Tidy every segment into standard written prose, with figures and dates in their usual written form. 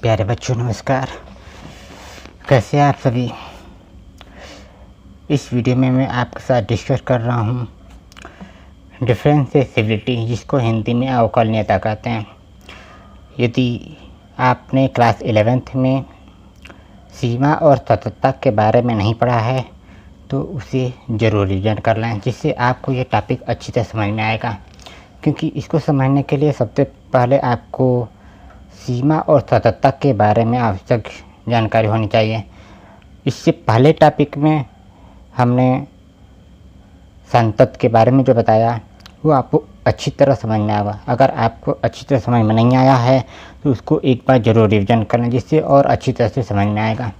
प्यारे बच्चों नमस्कार। कैसे हैं आप सभी। इस वीडियो में मैं आपके साथ डिस्कस कर रहा हूँ डिफरेंशिएबिलिटी, जिसको हिंदी में अवकलनीयता कहते हैं। यदि आपने क्लास 11th में सीमा और सततता के बारे में नहीं पढ़ा है तो उसे ज़रूर रिवीजन कर लें, जिससे आपको ये टॉपिक अच्छी तरह समझ में आएगा। क्योंकि इसको समझने के लिए सबसे पहले आपको सीमा और सततता के बारे में आवश्यक जानकारी होनी चाहिए। इससे पहले टॉपिक में हमने संतत के बारे में जो बताया वो आपको अच्छी तरह समझ में आएगा। अगर आपको अच्छी तरह समझ में नहीं आया है तो उसको एक बार ज़रूर रिवीजन करना, जिससे और अच्छी तरह से समझ में आएगा।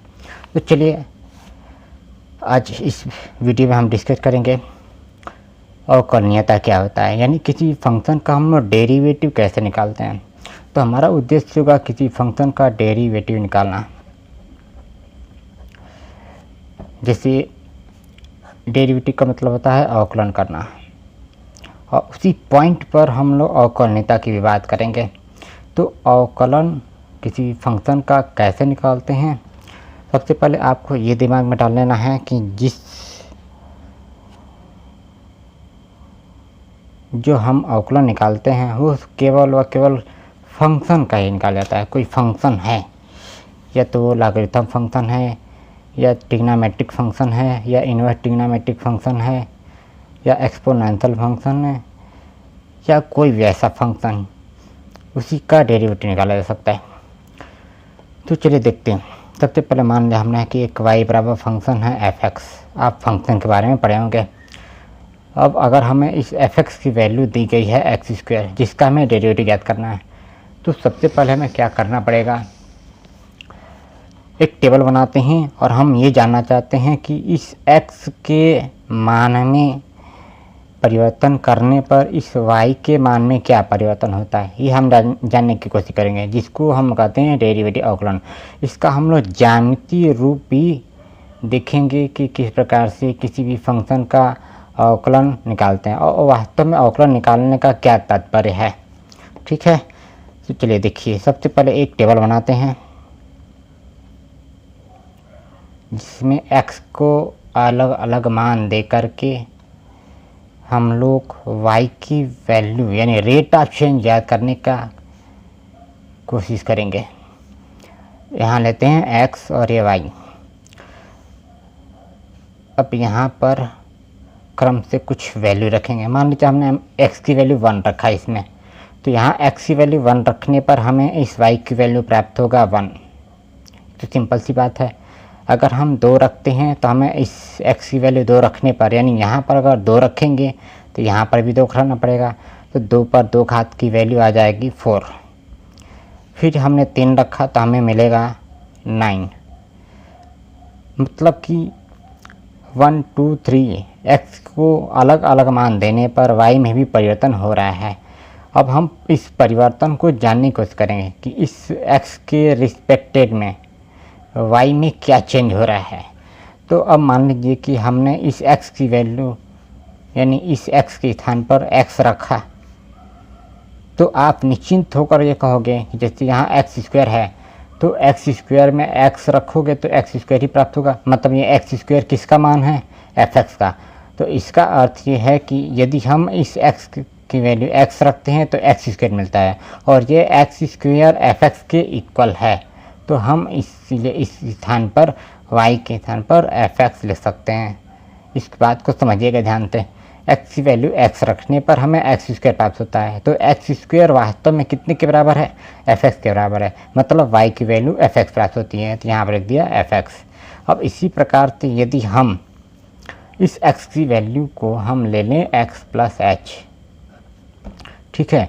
तो चलिए आज इस वीडियो में हम डिस्कस करेंगे अवकलनीयता क्या होता है, यानी किसी फंक्शन का हम लोग डेरिवेटिव कैसे निकालते हैं। तो हमारा उद्देश्य होगा किसी फंक्शन का डेरिवेटिव निकालना। जैसे डेरिवेटिव का मतलब होता है अवकलन करना, और उसी पॉइंट पर हम लोग अवकलनीयता की भी बात करेंगे। तो अवकलन किसी फंक्शन का कैसे निकालते हैं, सबसे पहले आपको ये दिमाग में डाल लेना है कि जो हम अवकलन निकालते हैं वो केवल व केवल फंक्शन का ही निकाला जाता है। कोई फंक्शन है, या तो वो लॉगरिथम फंक्शन है, या ट्रिग्नोमेट्रिक फंक्शन है, या इनवर्स ट्रिग्नोमेट्रिक फंक्शन है, या एक्सपोनेंशियल फंक्शन है, या कोई भी ऐसा फंक्शन, उसी का डेरिवेटिव निकाला जा सकता है। तो चलिए देखते हैं। सबसे पहले मान लिया हमने कि एक y बराबर फंक्शन है f(x). आप फंक्शन के बारे में पढ़े होंगे। अब अगर हमें इस f(x) की वैल्यू दी गई है x², जिसका हमें डेरिवेटिव ज्ञात करना है, तो सबसे पहले हमें क्या करना पड़ेगा, एक टेबल बनाते हैं और हम ये जानना चाहते हैं कि इस x के मान में परिवर्तन करने पर इस y के मान में क्या परिवर्तन होता है। ये हम जानने की कोशिश करेंगे, जिसको हम कहते हैं डेरिवेटिव अवकलन। इसका हम लोग ज्यामितीय रूप भी देखेंगे कि किस प्रकार से किसी भी फंक्शन का अवकलन निकालते हैं और वास्तव में अवकलन निकालने का क्या तात्पर्य है। ठीक है, तो चलिए देखिए। सबसे पहले एक टेबल बनाते हैं जिसमें x को अलग अलग मान दे करके हम लोग y की वैल्यू यानी रेट ऑफ चेंज ज्ञात करने का कोशिश करेंगे। यहाँ लेते हैं x और ये y। अब यहाँ पर क्रम से कुछ वैल्यू रखेंगे। मान लीजिए हमने x की वैल्यू 1 रखा है इसमें, तो यहाँ x की वैल्यू 1 रखने पर हमें इस y की वैल्यू प्राप्त होगा 1। तो सिंपल सी बात है। अगर हम 2 रखते हैं तो हमें इस x की वैल्यू 2 रखने पर, यानी यहाँ पर अगर 2 रखेंगे तो यहाँ पर भी 2 रखना पड़ेगा, तो 2 पर 2 घात की वैल्यू आ जाएगी 4। फिर हमने 3 रखा तो हमें मिलेगा 9। मतलब कि 1 2 3 x को अलग अलग मान देने पर y में भी परिवर्तन हो रहा है। अब हम इस परिवर्तन को जानने की कोशिश करेंगे कि इस x के रिस्पेक्टेड में y में क्या चेंज हो रहा है। तो अब मान लीजिए कि हमने इस x की वैल्यू यानी इस x के स्थान पर x रखा, तो आप निश्चिंत होकर ये कहोगे कि जैसे यहाँ x² है तो x² में x रखोगे तो x² ही प्राप्त होगा। मतलब ये x² किसका मान है, f(x) का। तो इसका अर्थ ये है कि यदि हम इस x की वैल्यू x रखते हैं तो x² मिलता है, और ये x² f(x) के इक्वल है। तो हम इसलिए इस स्थान पर y के स्थान पर f(x) लिख सकते हैं। इस बात को समझिएगा ध्यान से। x की वैल्यू x रखने पर हमें x² प्राप्त होता है, तो x² वास्तव में कितने के बराबर है, f(x) के बराबर है। मतलब y की वैल्यू f(x) प्राप्त होती है, तो यहाँ पर लिख दिया f(x). अब इसी प्रकार से यदि हम इस x की वैल्यू को हम ले लें x + h, ठीक है।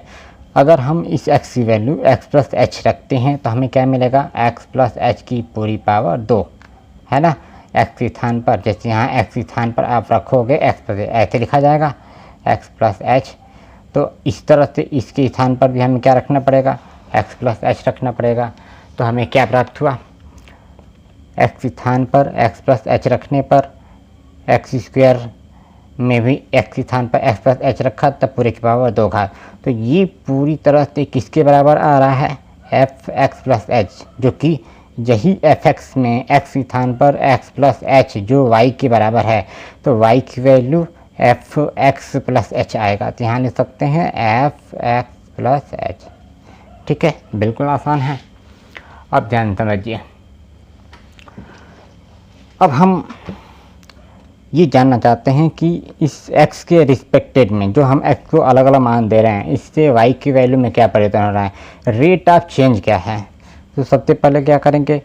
अगर हम इस x की वैल्यू x + h रखते हैं तो हमें क्या मिलेगा, x + h की पूरी पावर 2, है ना। x के स्थान पर, जैसे यहाँ x के स्थान पर आप रखोगे x + ऐसे लिखा जाएगा x + h। तो इस तरह से इसके स्थान पर भी हमें क्या रखना पड़ेगा, x + h रखना पड़ेगा। तो हमें क्या प्राप्त हुआ, x के स्थान पर x + h रखने पर x² में भी x के स्थान पर x + h रखा, तब पूरे की पावर 2 घात। तो ये पूरी तरह से किसके बराबर आ रहा है, एफ एक्स प्लस एच, जो कि यही एफ एक्स में एक्स के स्थान पर एक्स प्लस एच जो वाई के बराबर है, तो वाई की value F x plus H आएगा। तो यहाँ लिख सकते हैं एफ एक्स प्लस एच। ठीक है, बिल्कुल आसान है। अब ध्यान समझिए, अब हम ये जानना चाहते हैं कि इस x के रिस्पेक्टेड में जो हम x को अलग अलग मान दे रहे हैं, इससे y की वैल्यू में क्या परिवर्तन हो रहा है, रेट ऑफ चेंज क्या है। तो सबसे पहले क्या करेंगे,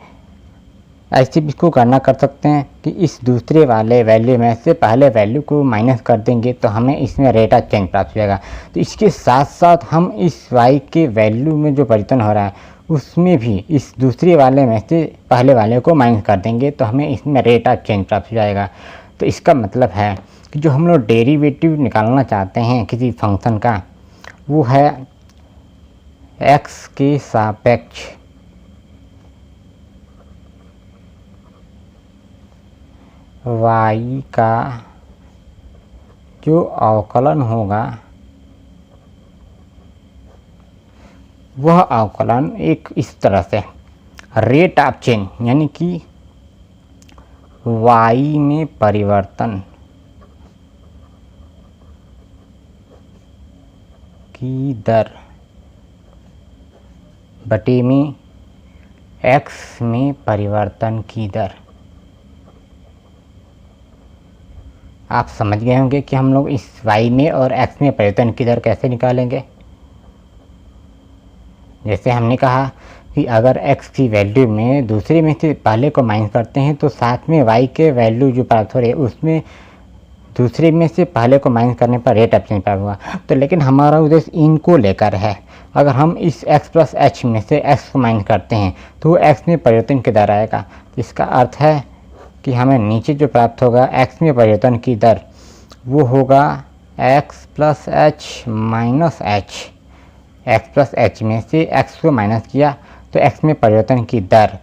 ऐसे भी इसको गणना कर सकते हैं कि इस दूसरे वाले वैल्यू में से पहले वैल्यू को माइनस कर देंगे तो हमें इसमें रेट ऑफ चेंज प्राप्त हो जाएगा। तो इसके साथ साथ हम इस y के वैल्यू में जो परिवर्तन हो रहा है उसमें भी इस दूसरे वाले में से पहले वाले को माइनस कर देंगे तो हमें इसमें रेट ऑफ चेंज प्राप्त हो जाएगा। तो इसका मतलब है कि जो हम लोग डेरिवेटिव निकालना चाहते हैं किसी फंक्शन का, वो है x के सापेक्ष y का जो अवकलन होगा, वह अवकलन एक इस तरह से रेट ऑफ चेंज यानी कि y में परिवर्तन की दर बटे में x में परिवर्तन की दर। आप समझ गए होंगे कि हम लोग इस y में और x में परिवर्तन की दर कैसे निकालेंगे। जैसे हमने कहा कि अगर x की वैल्यू में दूसरे में से पहले को माइनस करते हैं तो साथ में y के वैल्यू जो प्राप्त हो रही है उसमें दूसरे में से पहले को माइनस करने पर रेट ऑफ चेंज प्राप्त हुआ। तो लेकिन हमारा उद्देश्य इनको लेकर है। अगर हम इस x प्लस एच में से x को माइनस करते हैं तो वो x में परिवर्तन की दर आएगा। तो इसका अर्थ है कि हमें नीचे जो प्राप्त होगा x में परिवर्तन की दर, वो होगा x plus H minus H. x plus H में से x को माइनस किया तो x में परिवर्तन की दर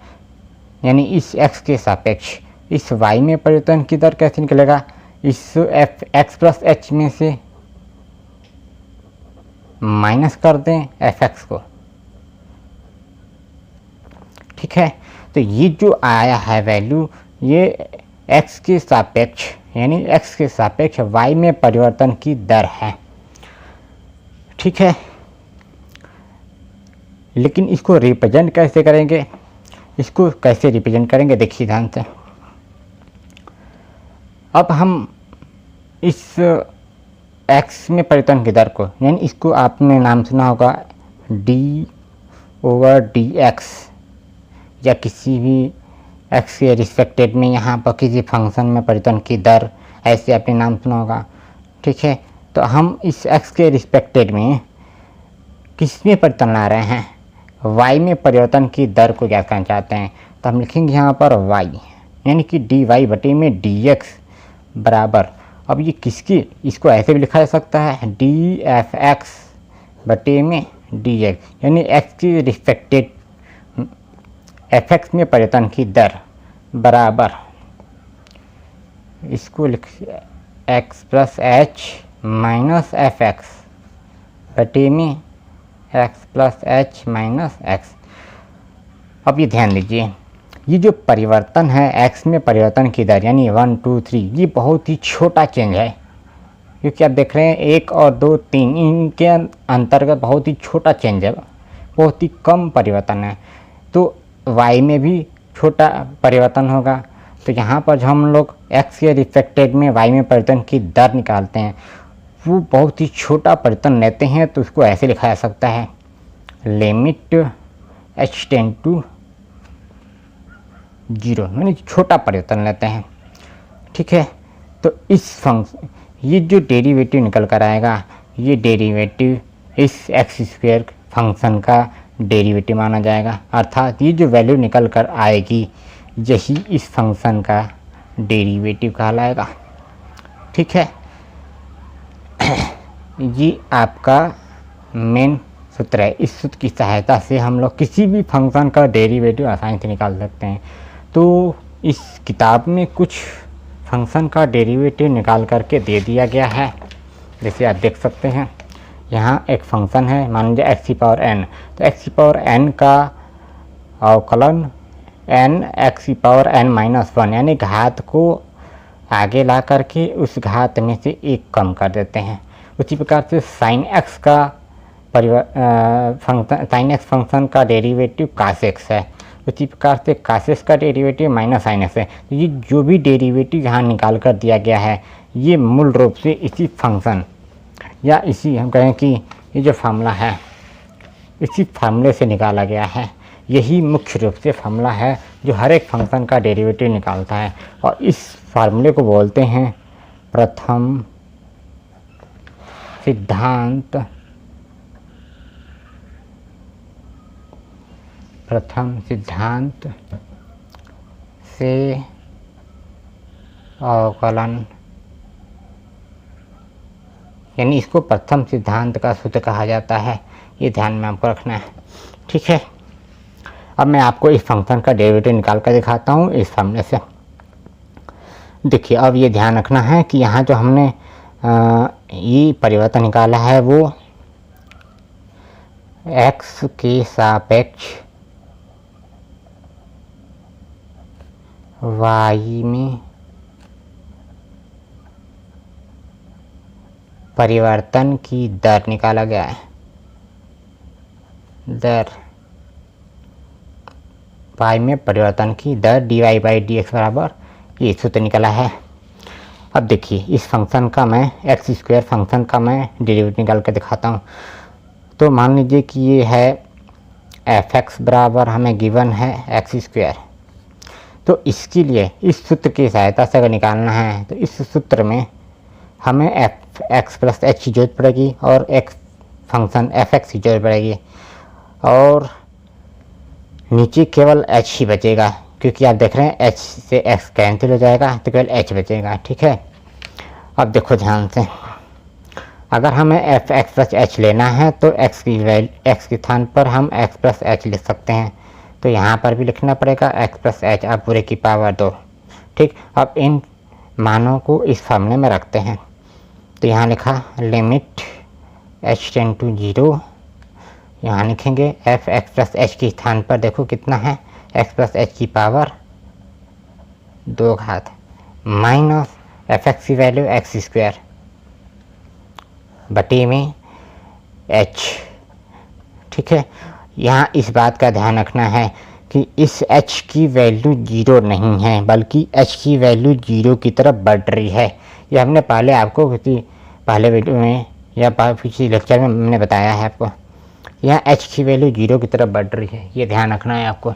यानी इस x के सापेक्ष इस y में परिवर्तन की दर कैसे निकलेगा, इस x प्लस एच में से माइनस कर दें fx को। ठीक है, तो ये जो आया है वैल्यू, ये x के सापेक्ष यानी x के सापेक्ष y में परिवर्तन की दर है। ठीक है, लेकिन इसको रिप्रेजेंट कैसे करेंगे, इसको कैसे रिप्रेजेंट करेंगे देखिए ध्यान से। अब हम इस x में परिवर्तन की दर को, यानी इसको आपने नाम सुना होगा d/dx, या किसी भी x के रिस्पेक्टेड में यहाँ पर किसी फंक्शन में परिवर्तन की दर, ऐसे आपने नाम सुना होगा। ठीक है, तो हम इस x के रिस्पेक्टेड में किस में परिवर्तन ला रहे हैं, y में परिवर्तन की दर को ज्ञात करना चाहते हैं। तो हम लिखेंगे यहाँ पर y यानी कि dy बटे में dx बराबर, अब ये किसकी, इसको ऐसे भी लिखा जा सकता है dfx बटे में dx, यानी x की रिस्पेक्टेड fx में परिवर्तन की दर बराबर, इसको लिख x plus H minus fx बटे में x plus H minus x। अब ये ध्यान दीजिए, ये जो परिवर्तन है x में परिवर्तन की दर यानी 1 2 3, ये बहुत ही छोटा चेंज है, क्योंकि आप देख रहे हैं 1 और 2 3 इनके अंतर्गत बहुत ही छोटा चेंज है, बहुत ही कम परिवर्तन है। तो y में भी छोटा परिवर्तन होगा। तो यहाँ पर जो हम लोग x के रिस्पेक्टेड में y में परिवर्तन की दर निकालते हैं, वो बहुत ही छोटा परिवर्तन लेते हैं। तो उसको ऐसे लिखा जा सकता है लिमिट h टेंड टू 0, यानी छोटा परिवर्तन लेते हैं। ठीक है, तो इस फंक्शन, ये जो डेरिवेटिव निकल कर आएगा, ये डेरिवेटिव इस एक्स स्क्वायर फंक्शन का डेरिवेटिव माना जाएगा, अर्थात ये जो वैल्यू निकल कर आएगी यही इस फंक्शन का डेरिवेटिव कहलाएगा। ठीक है, ये आपका मेन सूत्र है। इस सूत्र की सहायता से हम लोग किसी भी फंक्शन का डेरिवेटिव आसानी से निकाल सकते हैं। तो इस किताब में कुछ फंक्शन का डेरिवेटिव निकाल करके दे दिया गया है, जैसे आप देख सकते हैं। यहाँ एक फंक्शन है, मान लीजिए एक्स की पावर एन, तो एक्स की पावर एन का अवकलन एन एक्स की पावर एन माइनस वन, यानी घात को आगे ला करके उस घात में से एक कम कर देते हैं। उसी प्रकार से साइन एक्स का साइन एक्स फंक्शन का डेरिवेटिव कास एक्स है, उसी प्रकार से कास एक्स का डेरिवेटिव माइनस साइन एक्स है। तो ये जो भी डेरिवेटिव यहाँ निकाल कर दिया गया है, ये मूल रूप से इसी फंक्शन या इसी हम कहें कि ये जो फार्मूला है, इसी फार्मूले से निकाला गया है। यही मुख्य रूप से फार्मूला है जो हर एक फंक्शन का डेरिवेटिव निकालता है, और इस फार्मूले को बोलते हैं प्रथम सिद्धांत। प्रथम सिद्धांत से अवकलन, यानी इसको प्रथम सिद्धांत का सूत्र कहा जाता है। ये ध्यान में आपको रखना है, ठीक है। अब मैं आपको इस फंक्शन का डेरिवेटिव निकाल कर दिखाता हूँ इस फार्मूले से। देखिए, अब ये ध्यान रखना है कि यहाँ जो हमने ये परिवर्तन निकाला है वो x के सापेक्ष y में परिवर्तन की दर निकाला गया है। दर, y में परिवर्तन की दर dy/dx बराबर ये सूत्र निकला है। अब देखिए, इस फंक्शन का मैं एक्स स्क्वायर फंक्शन का मैं डेरिवेटिव निकाल कर दिखाता हूँ। तो मान लीजिए कि ये है एफ एक्स बराबर हमें गिवन है एक्स स्क्वायर। तो इसके लिए इस सूत्र की सहायता से अगर निकालना है तो इस सूत्र में हमें एफ एक्स प्लस एच की जरूरत पड़ेगी और एक फंक्शन एफ एक्स की जरूरत पड़ेगी, और नीचे केवल एच ही बचेगा, क्योंकि आप देख रहे हैं एच से एक्स कैंसिल हो जाएगा तो केवल एच बचेगा, ठीक है। अब देखो ध्यान से, अगर हमें एफ एक्स प्लस एच लेना है तो एक्स के स्थान पर हम एक्स प्लस एच लिख सकते हैं। तो यहाँ पर भी लिखना पड़ेगा एक्स प्लस एच, अब पूरे की पावर 2, ठीक। अब इन मानों को इस फार्मूले में रखते हैं। तो यहाँ लिखा लिमिट एच टेंड टू 0, यहाँ लिखेंगे एफ एक्स प्लस एच के स्थान पर देखो कितना है, एक्स प्लस एच की पावर 2 घात माइनस एफ एक्स की वैल्यू एक्स स्क्वायर बटे में एच, ठीक है। यहाँ इस बात का ध्यान रखना है कि इस एच की वैल्यू 0 नहीं है, बल्कि एच की वैल्यू 0 की तरफ बढ़ रही है। ये हमने पहले आपको किसी पहले वीडियो में या किसी लेक्चर में मैंने बताया है आपको। यहाँ एच की वैल्यू 0 की तरफ बढ़ रही है, ये ध्यान रखना है आपको।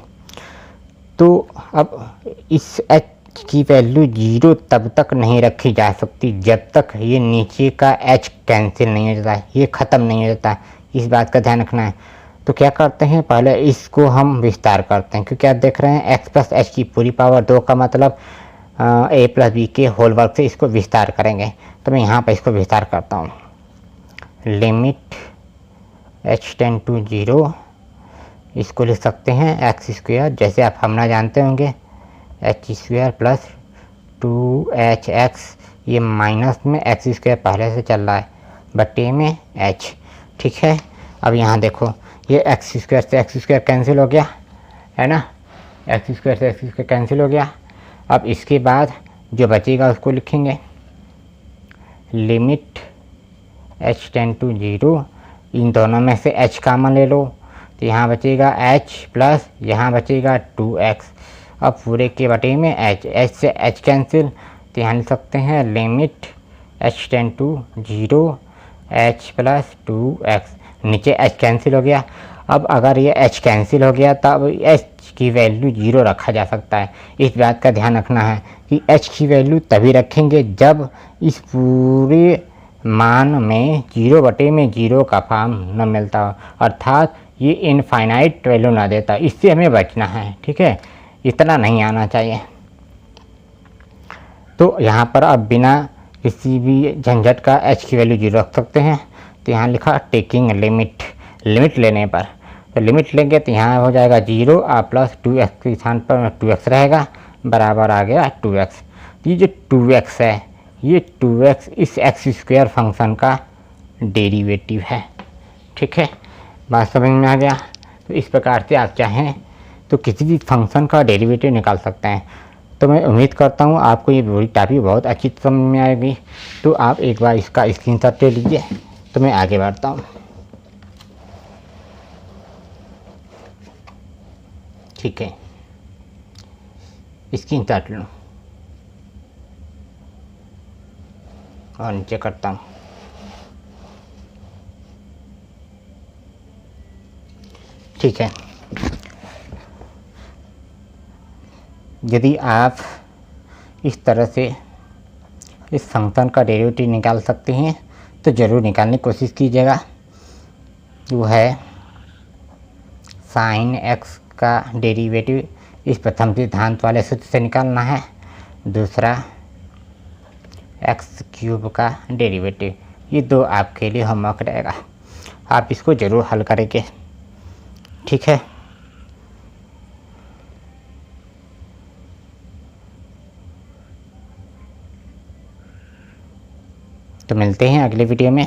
तो अब इस एच की वैल्यू 0 तब तक नहीं रखी जा सकती जब तक ये नीचे का एच कैंसिल नहीं हो जाता, ये ख़त्म नहीं हो जाता, इस बात का ध्यान रखना है। तो क्या करते हैं, पहले इसको हम विस्तार करते हैं, क्योंकि आप देख रहे हैं एक्स प्लस एच की पूरी पावर 2 का मतलब ए प्लस बी के होल वर्ग से इसको विस्तार करेंगे। तो मैं यहाँ पर इसको विस्तार करता हूँ। लिमिट एच टेंड टू 0, इसको लिख सकते हैं एक्स स्क्वायर, जैसे आप हमना जानते होंगे एच स्क्वायर प्लस 2hx, ये माइनस में एक्स स्क्वायर पहले से चल रहा है बटे में एच, ठीक है। अब यहाँ देखो, ये एक्स स्क्वायर से एक्स स्क्वायर कैंसिल हो गया है ना, एक्स स्क्वायर से एक्स स्क्वायर कैंसिल हो गया। अब इसके बाद जो बचेगा उसको लिखेंगे लिमिट एच टेंड टू 0, इन दोनों में से h कॉमन ले लो, तो यहाँ बचेगा h प्लस यहाँ बचेगा 2x, अब पूरे के बटे में h से h कैंसिल, तो यहाँ लिख सकते हैं limit h tend to 0 h plus 2x, नीचे h कैंसिल हो गया। अब अगर ये h कैंसिल हो गया तब h की वैल्यू 0 रखा जा सकता है। इस बात का ध्यान रखना है कि h की वैल्यू तभी रखेंगे जब इस पूरे मान में 0 बटे में 0 का फॉर्म न मिलता हो, अर्थात ये इनफाइनाइट वैल्यू ना देता, इससे हमें बचना है, ठीक है, इतना नहीं आना चाहिए। तो यहाँ पर अब बिना किसी भी झंझट का h की वैल्यू 0 रख सकते हैं। तो यहाँ लिखा टेकिंग लिमिट, लिमिट लेने पर, तो लिमिट लेंगे तो यहाँ हो जाएगा 0 और प्लस 2x के स्थान पर 2x रहेगा, बराबर आ गया 2x। ये जो 2x है, ये 2x इस एक्स स्क्वायर फंक्शन का डेरिवेटिव है। ठीक है, बात समझ में आ गया। तो इस प्रकार से आप चाहें तो किसी भी फंक्शन का डेरिवेटिव निकाल सकते हैं। तो मैं उम्मीद करता हूँ आपको ये पूरी टॉपिक बहुत अच्छी समझ में आएगी। तो आप एक बार इसका स्क्रीनशॉट ले लीजिए। तो मैं आगे बढ़ता हूँ। ठीक है, स्क्रीनशॉट लूँ और नीचे करता हूँ। ठीक है, यदि आप इस तरह से इस फंक्शन का डेरिवेटिव निकाल सकते हैं तो ज़रूर निकालने की कोशिश कीजिएगा। वो है साइन एक्स का डेरिवेटिव इस प्रथम सिद्धांत वाले सूत्र से निकालना है। दूसरा एक्स क्यूब का डेरिवेटिव। ये दो आपके लिए होमवर्क रहेगा, आप इसको ज़रूर हल करेंगे। ठीक है, तो मिलते हैं अगले वीडियो में।